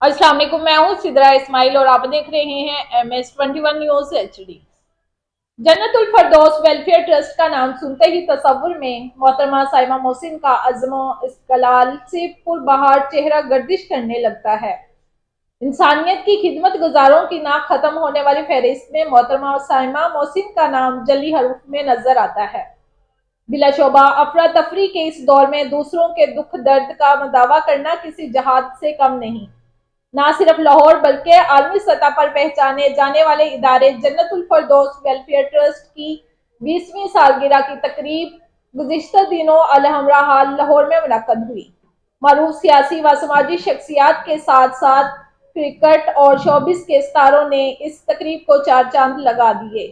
अस्सलाम वालेकुम, मैं हूँ सिद्रा इस्माइल और आप देख रहे हैं MS21 news HD। Jannatul Firdaus welfare trust का नाम सुनते ही तसव्वुर में मोहतरमा साइमा मोहसिन का अज़्म इस्तिक़लाल से पुरबहार चेहरा गर्दिश करने लगता है। इंसानियत की खिदमत गुजारों की ना खत्म होने वाली फहरिस्त में मोहतरमा साइमा मोहसिन का नाम जली हरूफ में नजर आता है। बिलाशुबा अफरा तफरी के इस दौर में दूसरों के दुख दर्द का मदावा करना किसी जहाद से कम नहीं। ना सिर्फ लाहौर बल्कि आलमी सतह पर पहचाने जाने वाले इदारे जन्नतुल फरदौस वेलफेयर ट्रस्ट की 20वीं सालगिरह की तकरीब गुज़िश्ता दिनों अलहमरा हाल लाहौर में मुनक्कद हुई। मरूफ सियासी व समाजी शख्सियात के साथ साथ क्रिकेट और शोबिस के सितारों ने इस तकरीब को चार चांद लगा दिए।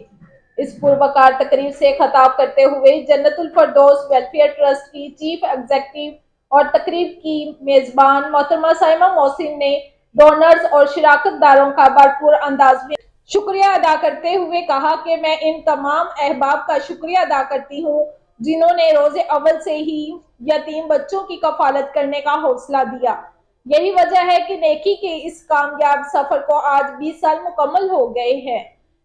इस पुरवकार तकरीब से खिताब करते हुए जन्नतुल फरदौस वेलफेयर ट्रस्ट की चीफ एग्जीक्यूटिव और तकरीब की मेजबान मोहतरमा साइमा मोहसिन ने डोनर्स और शिराकतदारों का भरपूर अंदाज में शुक्रिया अदा करते हुए कहा कि मैं इन तमाम अहबाब का शुक्रिया अदा करती हूँ जिन्होंने रोजे अव्वल से ही यतीम बच्चों की कफालत करने का हौसला दिया। यही वजह है कि नेकी के इस कामयाब सफर को आज 20 साल मुकम्मल हो गए हैं।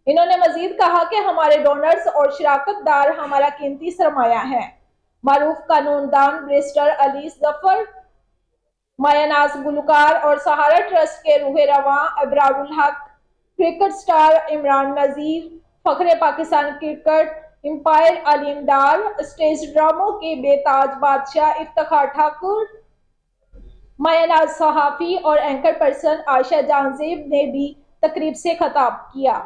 इन्होंने मजीद कहा कि हमारे डोनर्स और शिराकतदार हमारा कीमती सरमाया है। मारूफ कानूनदान बैरिस्टर अली जफर, मायानाज गुलकार और सहारा ट्रस्ट के रूहे रवां अबरारुल हक, क्रिकेट स्टार इमरान नजीर, फखरे पाकिस्तान क्रिकेट एम्पायर अलीम डार, स्टेज ड्रामों के बेताज बादशाह इफ्तिखार ठाकुर, मायानाज सहाफी और एंकर पर्सन आयशा जानजेब ने भी तकरीब से खिताब किया।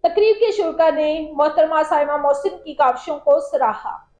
तकरीब के शुरा ने मोहतरमा साइमा मोहसिन की काविशों को सराहा।